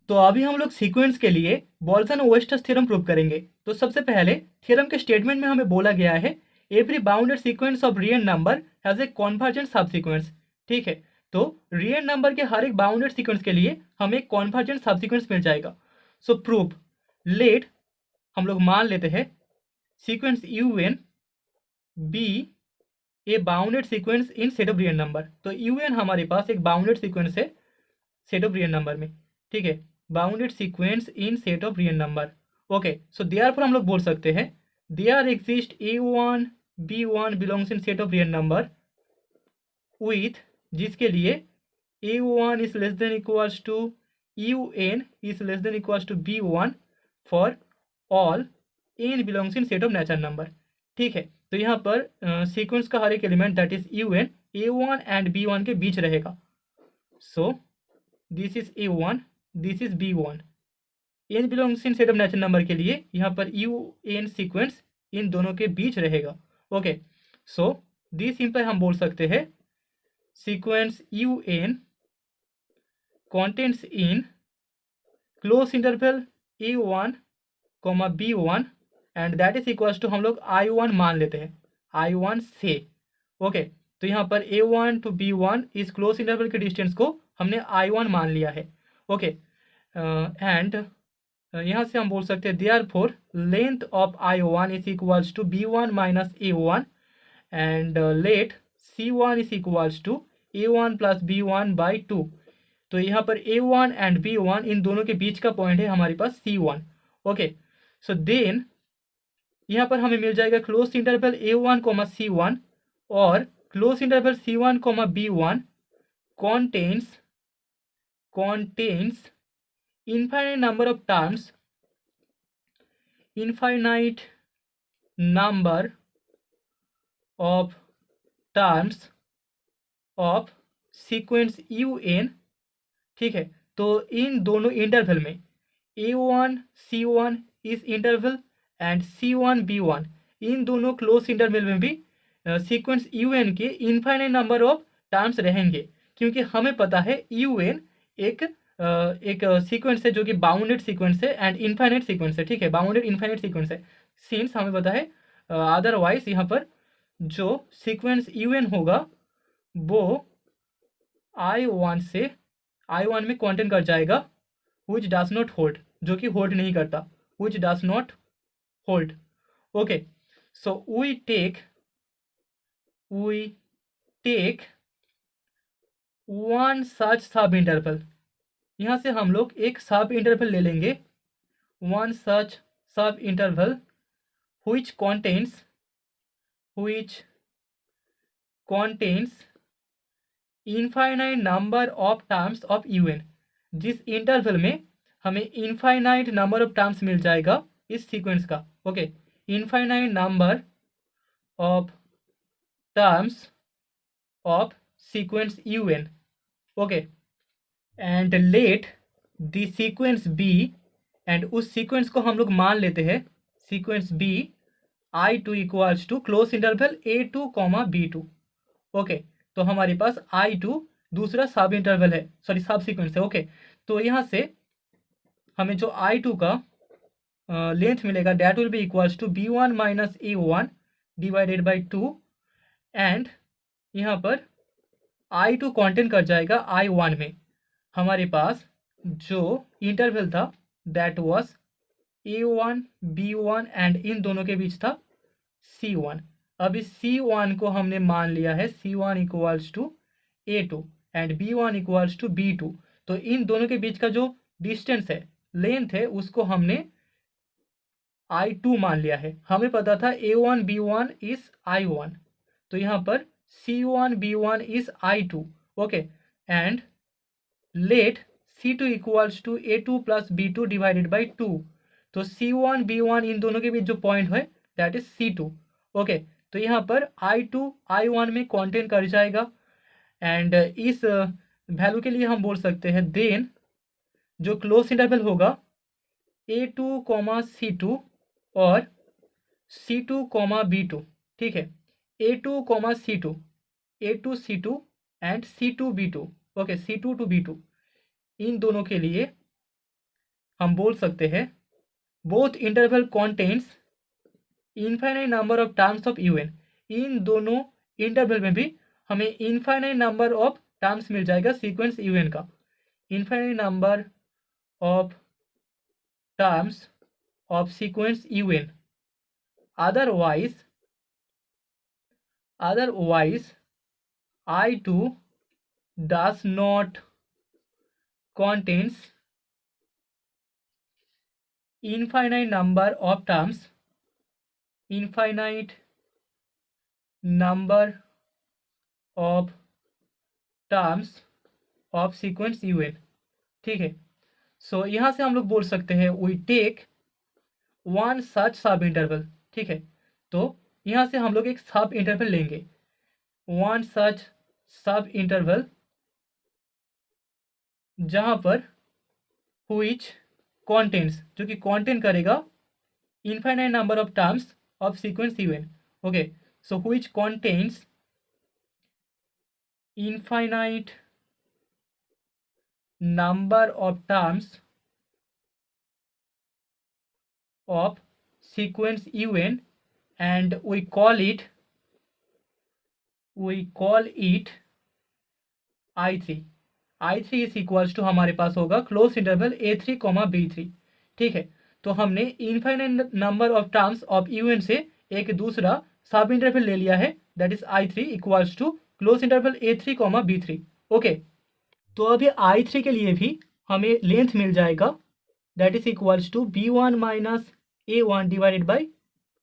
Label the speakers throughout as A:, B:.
A: तो अभी हम लोग सीक्वेंस के लिए बॉल्सन ओएस्टर्स थ्योरम प्रूव करेंगे। तो सबसे पहले थ्योरम के स्टेटमेंट में हमें बोला गया है every bounded sequence of real number has a convergent सब सीक्वेंस। ठीक है, तो रियल नंबर के हर एक बाउंडेड सीक्वेंस के लिए हमें एक कॉन्वर्जेंट सब सीक्वेंस मिल जाएगा। सो प्रूफ लेट हम लोग मान लेते हैं sequence you n be a bounded sequence in set of real number. तो यू एन हमारे पास एक बाउंडेड सीक्वेंस है सेट ऑफ रियल नंबर में। ठीक है, bounded sequence in set of real number. Okay, so therefore हम लोग बोल सकते हैं there exist a1 b1 belongs in set of real number with, जिसके लिए a1 is less than equals to un is less than equals to b1 for all n belongs in set of natural number. ठीक है, तो यहाँ पर सीक्वेंस का हर एक element that is un a1 and b1 के बीच रहेगा। So this is a1, this is b1। n belongs in set of natural number के लिए यहाँ पर un सीक्वेंस इन दोनों के बीच रहेगा। ओके, सो दिस सिंपल हम बोल सकते हैं sequence un contains in close interval a1 b1 and that is equals to हम लोग i1 मान लेते हैं i1 से। ओके, तो यहाँ पर a1 टू b1 इस क्लोज इंटरवल के डिस्टेंस को हमने i1 मान लिया है। ओके, एंड यहाँ से हम बोल सकते हैं therefore length of i1 is equals to b1 minus a1 and let c1 is equals to a1 plus b1 by 2। तो यहाँ पर a1 एंड b1 इन दोनों के बीच का पॉइंट है हमारे पास c1। ओके, सो देन यहाँ पर हमें मिल जाएगा close interval a1 comma c1 और close interval c1 comma b1 contains infinite number of terms, infinite number of terms of sequence un। ठीक है, तो इन दोनों इंटरवल में a1 c1 इस इंटरवल एंड c1 b1 इन दोनों क्लोज इंटरवल में भी सीक्वेंस un के इनफाइनाइट नंबर ऑफ टर्म्स रहेंगे, क्योंकि हमें पता है un एक सीक्वेंस है जो कि बाउंडेड सीक्वेंस है एंड इनफाइनाइट सीक्वेंस है। ठीक है, बाउंडेड इनफाइनाइट सीक्वेंस है सिंस हमें पता है अदरवाइज यहाँ पर जो सीक्वेंस un होगा वो i1 से i1 में क्वांटम कर जाएगा which does not hold, जो कि होल्ड नहीं करता, which does not hold। Okay, so we take one such सब इंटरवल। यहाँ से हम लोग एक सब इंटरवल ले लेंगे, one such सब interval which contains infinite number of terms of un, जिस इंटरवल में हमें इनफाइनाइट नंबर ऑफ टर्म्स मिल जाएगा इस सीक्वेंस का। Okay, infinite number of terms of sequence un। Okay, and let the sequence be, एंड उस सीक्वेंस को हम लोग मान लेते हैं sequence be i2 equals to close interval a2 comma b2। Okay, तो हमारे पास i2 दूसरा सब इंटरवल है, सॉरी सब सीक्वेंस है। ओके, तो यहाँ से हमें जो i2 का लेंथ मिलेगा that will be equals to b1 minus a1 divided by 2 and यहाँ पर i2 कॉन्टेंट कर जाएगा i1 में। हमारे पास जो इंटरवल था that was a1 b1 and in दोनों के बीच था c1। अब इस c1 को हमने मान लिया है c1 equals to a2 and b1 equals to b2। तो इन दोनों के बीच का जो डिस्टेंस है, लेंथ है, उसको हमने i2 मान लिया है। हमें पता था a1 b1 इज i1, तो यहाँ पर c1 b1 is i2। Okay, and let c2 equals to a2 plus b2 divided by 2। तो c1 b1 इन दोनों के बीच जो पॉइंट है दैट इज c2। ओके, तो यहाँ पर i2 i1 में कॉन्टेंट कर जाएगा एंड इस वैल्यू के लिए हम बोल सकते हैं देन जो क्लोज इंटरवल होगा a2 कॉमा c2 और c2 कॉमा b2। ठीक है, a2 comma c2, a2 c2 and c2 b2। Okay, c2 to b2 इन दोनों के लिए हम बोल सकते हैं both interval contents infinite number of terms of U N. इन दोनों इंटरवल में भी हमें इनफाइनाइट नंबर ऑफ टर्म्स मिल जाएगा सीक्वेंस यू एन का, infinite number of terms of sequence you N. otherwise I2 does not contains infinite number of terms, infinite number of terms of sequence un। ठीक है, सो यहाँ से हम लोग बोल सकते हैं वी टेक वन सच सब इंटरवल। ठीक है, तो यहाँ से हम लोग एक सब इंटरवल लेंगे, वन सच सब इंटरवल जहाँ पर व्हिच कॉन्टेंट्स, जो कि कॉन्टेंट करेगा infinite number of terms of sequence un। Okay, so which contents infinite number of terms of sequence un and we call it I3। I3 is equals to हमारे पास होगा close interval A3, B3। ठीक है, तो हमने infinite number of terms of un से एक दूसरा सब इंटरवल ले लिया है, that is I3 equals to close interval A3, B3। Okay, तो अभी I3 के लिए भी हमें लेंथ मिल जाएगा, that is equals to B1 minus A1 divided by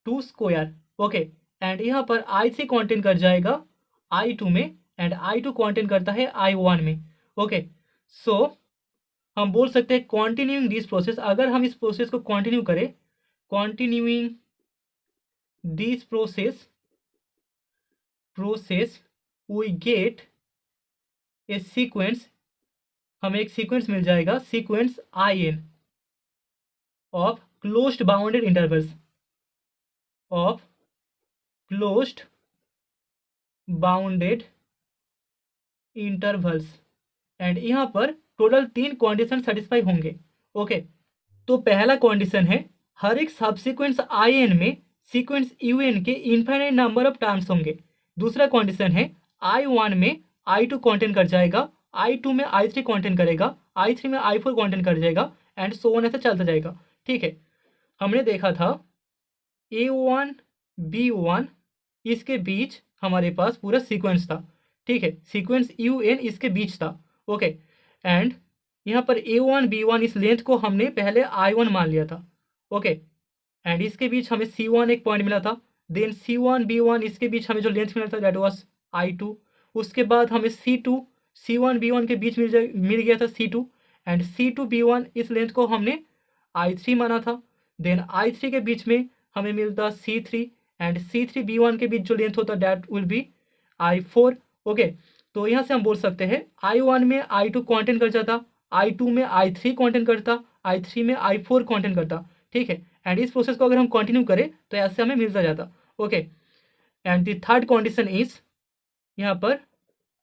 A: 2 square. Okay, and यहाँ पर I3 कॉन्टेंट कर जाएगा I2 में एंड I2 कॉन्टेंट करता है I1 में। ओके, सो हम बोल सकते हैं कॉन्टिन्यूइंग दिस प्रोसेस, अगर हम इस प्रोसेस को कंटिन्यू करें, continuing this process we get a sequence, हमें एक सीक्वेंस मिल जाएगा, sequence IN of closed bounded intervals, of closed bounded intervals, and यहाँ पर टोटल 3 कंडीशन सेटिस्फाई होंगे। ओके, तो पहला कंडीशन है हर एक सबसीक्वेंस IN में सीक्वेंस UN के इनफाइनाइट नंबर ऑफ टर्म्स होंगे। दूसरा कंडीशन है I1 में I2 कंटेंट कर जाएगा, I2 में I3 कंटेंट करेगा, I3 में I4 कंटेंट कर जाएगा एंड सो ऑन, ऐसे चलता जाएगा। ठीक है, हमने देखा था A1 B1 इसके बीच हमारे पास पूरा सीक्वेंस था। ठीक है, सीक्वेंस UN इसके बीच था। ओके, एंड यहाँ पर A1 B1 इस लेंथ को हमने पहले I1 मान लिया था। ओके, एंड इसके बीच हमें C1 एक पॉइंट मिला था, देन C1 B1 इसके बीच हमें जो लेंथ मिला था दैट वाज I2। उसके बाद हमें C1 B1 के बीच मिल गया था C2, एंड C2 B1 इस लेंथ को हमने I3 माना था। देन I3 के बीच में हमें मिलता C3 एंड C3 B1 के बीच जो लेंथ होता that will B I4। Okay, तो यहाँ से हम बोल सकते हैं I1 में I2 कॉन्टेंट कर जाता, I2 में I3 कॉन्टेंट करता, I3 में I4 कॉन्टेंट करता। ठीक है, एंड इस प्रोसेस को अगर हम कंटिन्यू करें तो ऐसे हमें मिलता जाता। Okay, and the third condition is यहाँ पर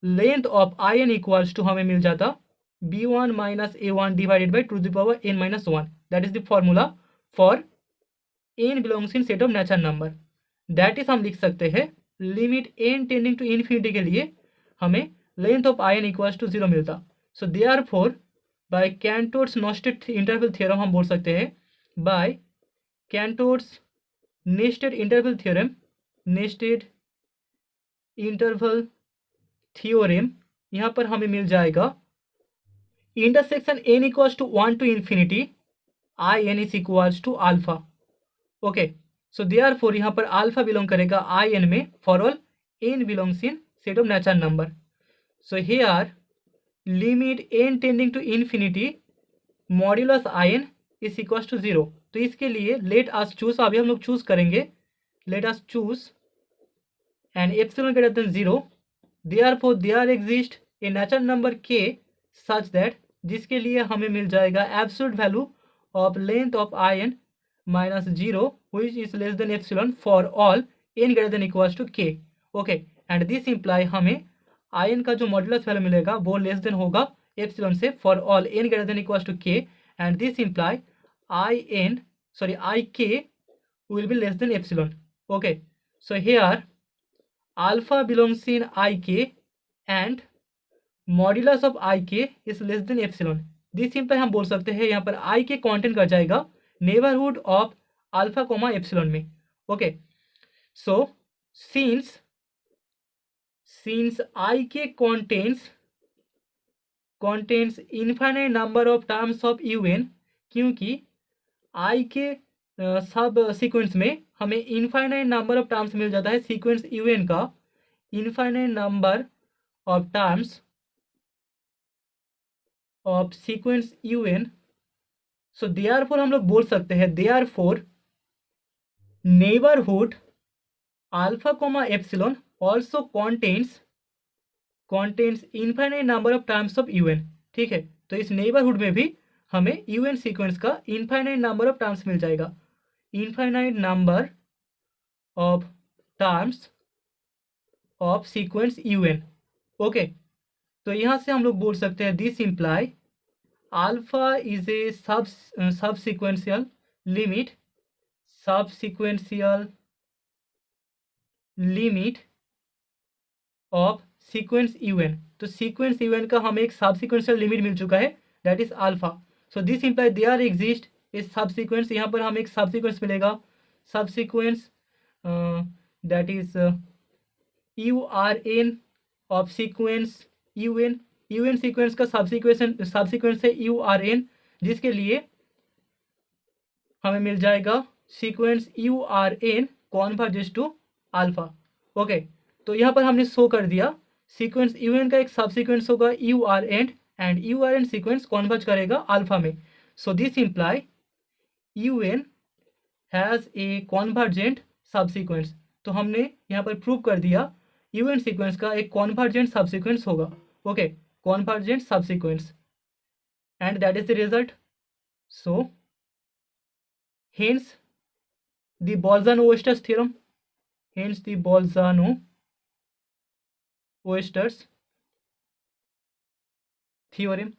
A: length of IN equals to हमें मिल जाता B1 minus A1 divided by 2 the power n minus 1। That is the formula for n belongs in set of natural number. That is हम लिख सकते हैं limit n tending to infinity के लिए हमें length of IN equals to 0 मिलता। So therefore by Cantor's nested interval theorem हम बोल सकते हैं, by Cantor's nested interval theorem, nested interval theorem, यहाँ पर हमें मिल जाएगा intersection n equals to 1 to infinity IN is equals to alpha. Okay, so therefore यहाँ पर अल्फा बिलोंग करेगा IN में for all n belongs in set of natural number. So here limit n tending to infinity modulus IN is equals to 0। तो इसके लिए late us choose, अभी हम लोग चूज करेंगे, let us choose and epsilon greater than 0, therefore there exist a natural number k such that, जिसके लिए हमें मिल जाएगा absolute value of length of IN minus 0 which is less than epsilon for all n greater than equals to k। Okay, and this imply हमें IN का जो modulus value मिलेगा वो लेस देन होगा एप्सिलॉन से for all n greater than equals to k, and this imply ik will be less than epsilon. Okay, so here alpha belongs in ik and modulus of I K is less than epsilon. This simple हम बोल सकते हैं यहाँ पर आई के content कर जाएगा neighbourhood of alpha coma epsilon में. ओके, सो सिंस आई के contents infinite number of terms of UN, क्योंकि आई के सब सीक्वेंस में हमें इनफाइनाइट नंबर ऑफ टर्म्स मिल जाता है सीक्वेंस यूएन का, infinite number of terms of sequence un. So therefore हम लोग बोल सकते हैं therefore neighbourhood alpha coma epsilon also contents infinite number of terms of un. ठीक है, तो इस नेबरहुड में भी हमें un सीक्वेंस का इनफाइनाइट नंबर ऑफ टर्म्स मिल जाएगा, infinite number of terms of sequence un. Okay, तो यहाँ से हम लोग बोल सकते हैं this imply alpha is a subsequential limit of sequence un. तो सीक्वेंस un का हमें एक सबसीक्वेंशियल लिमिट मिल चुका है, that is alpha. So this imply there exist a subsequence. यहाँ पर हमें एक सबसीक्वेंस मिलेगा, subsequence that is urn of sequence un sequence का सबसीक्वेंस है urn, जिसके लिए हमें मिल जाएगा sequence urn converges to alpha. Okay, तो यहाँ पर हमने शो कर दिया सीक्वेंस un का एक सबसीक्वेंस होगा urn and urn sequence converge करेगा अल्फा में. सो this imply un has a convergent subsequence. तो हमने यहाँ पर प्रूव कर दिया un सीक्वेंस का एक कॉन्वर्जेंट सबसीक्वेंस होगा. Okay, convergent subsequence, and that is the result. So hence the Bolzano-Oester's theorem.